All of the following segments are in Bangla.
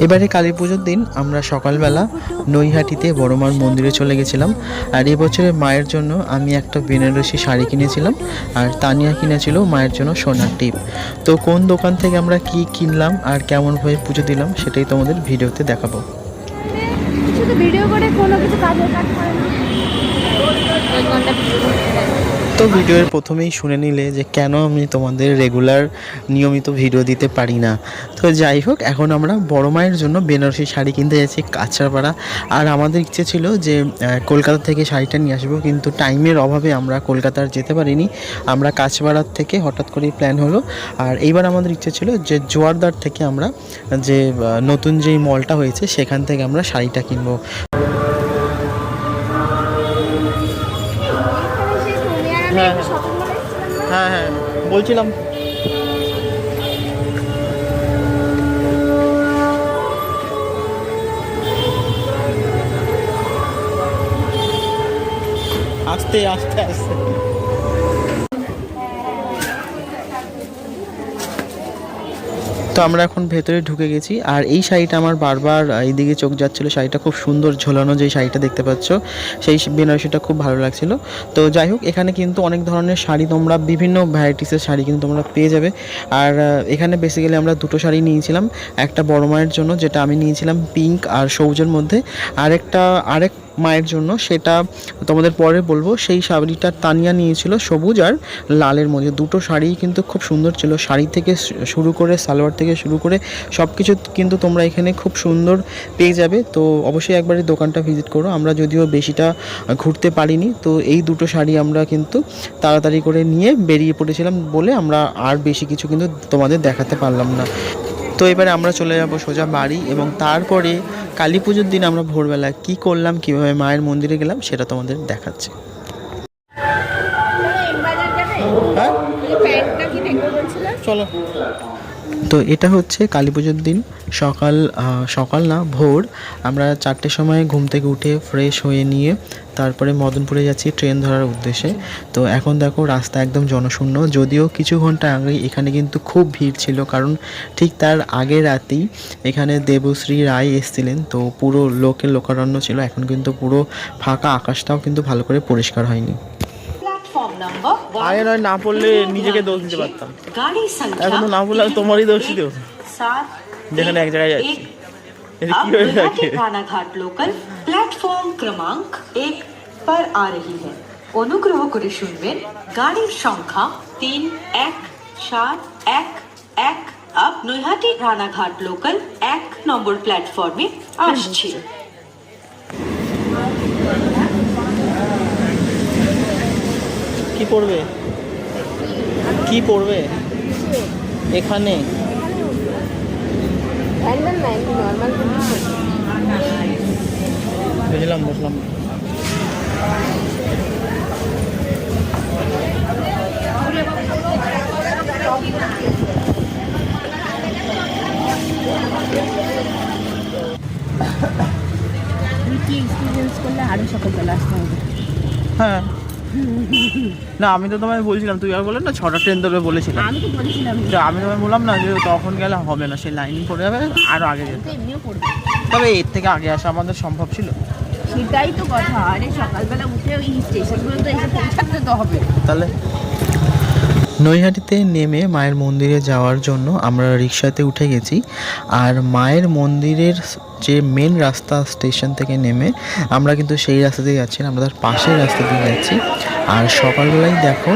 এবারে কালী পুজোর দিন আমরা সকালবেলা নৈহাটিতে বড় মার মন্দিরে চলে গেছিলাম। আর এবছরে মায়ের জন্য আমি একটা বেনারসি শাড়ি কিনেছিলাম, আর তানিয়া কিনেছিল মায়ের জন্য সোনার টিপ। তো কোন দোকান থেকে আমরা কি কিনলাম আর কেমনভাবে পুজো দিলাম সেটাই তোমাদের ভিডিওতে দেখাবো। শুধু ভিডিও করে কোনো কিছু কাজের কাজ করে না। তো ভিডিওর প্রথমেই শুনে নিলে যে কেন আমি তোমাদের রেগুলার নিয়মিত ভিডিও দিতে পারি না। তো যাই হোক, এখন আমরা বড় মায়ের জন্য বেনারসি শাড়ি কিনতে যাচ্ছি কাঁচরাপাড়া। আর আমাদের ইচ্ছে ছিল যে কলকাতা থেকে শাড়িটা নিয়ে আসবো, কিন্তু টাইমের অভাবে আমরা কলকাতার যেতে পারিনি। আমরা কাঁচরাপাড়ার থেকে হঠাৎ করেই প্ল্যান হলো। আর এইবার আমাদের ইচ্ছে ছিল যে জোয়ারদার থেকে আমরা যে নতুন যেই মলটা হয়েছে সেখান থেকে আমরা শাড়িটা কিনবো। হ্যাঁ হ্যাঁ হ্যাঁ বলছিলাম। আস্তে আস্তে আস্তে। তো আমরা এখন ভেতরে ঢুকে গেছি। আর এই শাড়িটা আমার বারবার এইদিকে চোখ যাচ্ছিলো, শাড়িটা খুব সুন্দর ঝোলানো, যেই শাড়িটা দেখতে পাচ্ছ সেই বেনারসিটা খুব ভালো লাগছিল। তো যাই হোক, এখানে কিন্তু অনেক ধরনের শাড়ি, তোমরা বিভিন্ন ভ্যারাইটিসের শাড়ি কিন্তু তোমরা পেয়ে যাবে। আর এখানে বেসিক্যালি আমরা দুটো শাড়ি নিয়েছিলাম, একটা বড় মায়ের জন্য যেটা আমি নিয়েছিলাম পিঙ্ক আর সবুজের মধ্যে, আরেক মায়ের জন্য সেটা তোমাদের পরে বলবো। সেই শাড়িটা তানিয়া নিয়েছিল সবুজ আর লালের মধ্যে। দুটো শাড়ি কিন্তু খুব সুন্দর ছিল, শাড়ি থেকে শুরু করে সালোয়ার থেকে শুরু করে সব কিছু কিন্তু তোমরা এখানে খুব সুন্দর পেয়ে যাবে। তো অবশ্যই একবার এই দোকানটা ভিজিট করো। আমরা যদিও বেশিটা ঘুরতে পারিনি, তো এই দুটো শাড়ি আমরা কিন্তু তাড়াতাড়ি করে নিয়ে বেরিয়ে পড়েছিলাম বলে আমরা আর বেশি কিছু কিন্তু তোমাদের দেখাতে পারলাম না। তো এবারে আমরা চলে যাব সোজা বাড়ি, এবং তারপরে কালী পুজোর দিন আমরা ভোরবেলা কি করলাম, কিভাবে মায়ের মন্দিরে গেলাম সেটা তোমাদের দেখাচ্ছি। হ্যাঁ চলো। তো এটা হচ্ছে কালী পুজোর দিন সকাল না ভোর। আমরা 4টের সময় ঘুম থেকে উঠে ফ্রেশ হয়ে নিয়ে তারপরে মদনপুরে যাচ্ছি ট্রেন ধরার উদ্দেশ্যে। তো এখন দেখো রাস্তা একদম জনশূন্য, যদিও কিছু ঘন্টা আগে এখানে কিন্তু খুব ভিড় ছিল, কারণ ঠিক তার আগের রাতেই এখানে দেবশ্রী রায় এসেছিলেন। তো পুরো লোকারণ্য ছিল। এখন কিন্তু পুরো ফাঁকা, আকাশটাও কিন্তু ভালো করে পরিষ্কার হয়নি। আগে নয় না পড়লে নিজেকে দোষ দিতে পারতাম, এখন তো না পড়লে তোমারই দোষ দিতে হতো। যেখানে এক জায়গায় যাচ্ছি রানাঘাট লোকাল প্ল্যাটফর্ম ক্রমাঙ্ক 1 पर आ रही है। অনুগ্রহ করে শুনবেন গাড়ির সংখ্যা 3171 আপ নৈহাটি রানাঘাট লোকাল 1 নম্বর প্ল্যাটফর্মে আসছে। কি পড়বে এখানে? বুঝলাম কি এক্সপিরিয়েন্স করলে আরো সকালবেলা আসতে হবে। হ্যাঁ না, আমি তো তোমায় বলছিলাম, তুই আর বলে না 6টা ট্রেন ধরবে বলেছিলাম। আমি তো বলেছিলাম, আমি তোমায় বললাম না যে তখন গেলে হবে না, সেই লাইন পড়ে যাবে, আরও আগে যেতে। এমনিও পড়বে, তবে এর থেকে আগে আসা আমাদের সম্ভব ছিল। সেটাই তো কথা। আরে সকালবেলা উঠে ওই স্টেশন পর্যন্ত এসে পৌঁছাতে তো হবে। তাহলে নৈহাটিতে নেমে মায়ের মন্দিরে যাওয়ার জন্য আমরা রিক্সাতে উঠে গেছি। আর মায়ের মন্দিরের যে মেন রাস্তা স্টেশন থেকে নেমে আমরা কিন্তু সেই রাস্তা দিয়ে যাচ্ছি না, আমরা তার পাশের রাস্তা দিয়ে যাচ্ছি। আর সকালবেলায় দেখো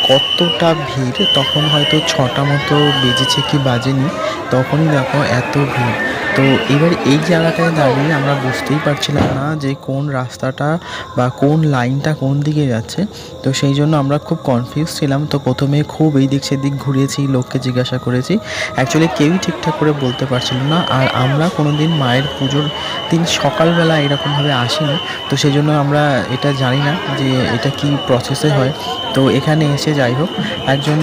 কতটা ভিড়, তখন হয়তো 6টা মতো বেজেছে কি বাজেনি, তখনই দেখো এত ভিড়। তো এবার এই জায়গাটায় দাঁড়িয়ে আমরা বুঝতেই পারছিলাম না যে কোন রাস্তাটা বা কোন লাইনটা কোন দিকে যাচ্ছে। তো সেই জন্য আমরা খুব কনফিউজ ছিলাম। তো প্রথমে খুব এই দিক সেদিক ঘুরেছি, লোককে জিজ্ঞাসা করেছি, অ্যাকচুয়ালি কেউই ঠিকঠাক করে বলতে পারছিল না। আর আমরা কোনো দিন মায়ের পুজোর দিন সকালবেলা এরকমভাবে আসিনি, তো সেই জন্য আমরা এটা জানি না যে এটা কি প্রসেসে হয়। তো এখানে এসে যাই হোক একজন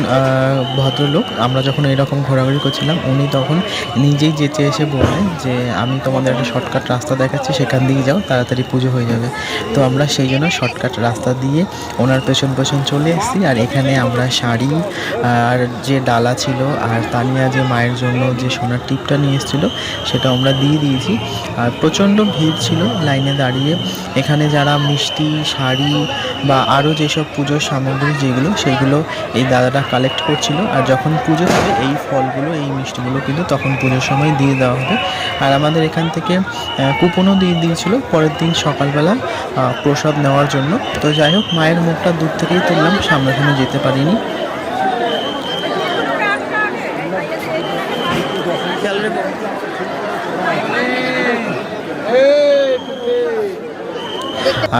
ভদ্রলোক, আমরা যখন এরকম ঘোরাঘুরি করছিলাম উনি তখন নিজেই যেচে এসে বললেন যে আমি তোমাদের একটা শর্টকাট রাস্তা দেখাচ্ছি, সেখান দিয়ে যাও, তাড়াতাড়ি পুজো হয়ে যাবে। তো আমরা সেই জন্য শর্টকাট রাস্তা দিয়ে ওনার পেছন পেছন চলে এসেছি। আর এখানে আমরা শাড়ি আর যে ডালা ছিল আর তানিয়া যে মায়ের জন্য যে সোনার টিপটা নিয়ে এসেছিলো সেটা আমরা দিয়ে দিয়েছি। আর প্রচণ্ড ভিড় ছিল লাইনে দাঁড়িয়ে। এখানে যারা মিষ্টি, শাড়ি বা আরও যেসব পুজোর সামগ্রী যেগুলো সেইগুলো এই দাদাটা কালেক্ট করছিল। আর যখন পুজো হবে এই ফলগুলো, এই মিষ্টিগুলো কিন্তু তখন পুজোর সময় দিয়ে দেওয়া হবে। আর আমাদের এখান থেকে কুপনও দিয়ে দিয়েছিল পরের দিন সকালবেলা প্রসাদ নেওয়ার জন্য। তো যাই হোক, মায়ের মুখটা দূর থেকেই তুললাম, সামনাসামনি যেতে পারিনি।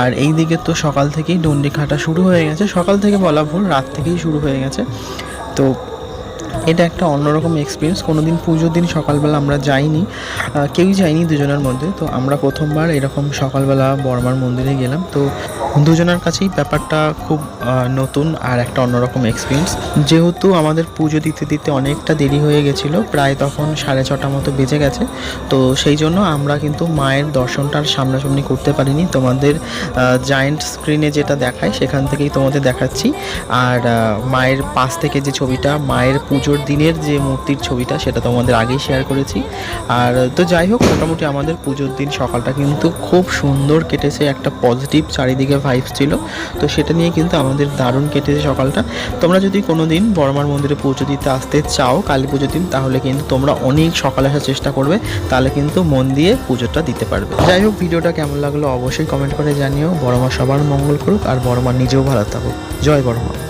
আর এই দিকে তো সকাল থেকেই ডন্ডি কাটা শুরু হয়ে গেছে, সকাল থেকে বলা ভুল, রাত থেকেই শুরু হয়ে গেছে। তো এটা একটা অন্যরকম এক্সপিরিয়েন্স। কোনো দিন পুজোর দিন সকালবেলা আমরা যাইনি, কেউই যাইনি দুজনের মধ্যে। তো আমরা প্রথমবার এরকম সকালবেলা বড়মার মন্দিরে গেলাম। তো দুজনের কাছেই ব্যাপারটা খুব নতুন আর একটা অন্যরকম এক্সপিরিয়েন্স। যেহেতু আমাদের পুজো দিতে দিতে অনেকটা দেরি হয়ে গেছিলো, প্রায় তখন 6:30 মতো বেজে গেছে। তো সেই জন্য আমরা কিন্তু মায়ের দর্শনটা আর সামনাসামনি করতে পারিনি। তোমাদের জায়েন্ট স্ক্রিনে যেটা দেখায় সেখান থেকেই তোমাদের দেখাচ্ছি। আর মায়ের পাশ থেকে যে ছবিটা, মায়ের পুজোর দিনের যে মূর্তির ছবিটা, সেটা তোমাদের আগেই শেয়ার করেছি। আর তো যাই হোক, মোটামুটি আমাদের পুজোর দিন সকালটা কিন্তু খুব সুন্দর কেটেছে, একটা পজিটিভ চারিদিকে ভাইবস ছিল। তো সেটা নিয়ে কিন্তু আমাদের দারুণ কেটেছে সকালটা। তোমরা যদি কোনো দিন বড়মার মন্দিরে পুজো দিতে আসতে চাও কালী পুজোর দিন, তাহলে কিন্তু তোমরা অনেক সকালে আসার চেষ্টা করবে, তাহলে কিন্তু মন দিয়ে পুজোটা দিতে পারবে। যাই হোক, ভিডিওটা কেমন লাগলো অবশ্যই কমেন্ট করে জানিও। বড়মা সবার মঙ্গল করুক আর বড়মা নিজেও ভালো থাকুক। জয় বড়মা।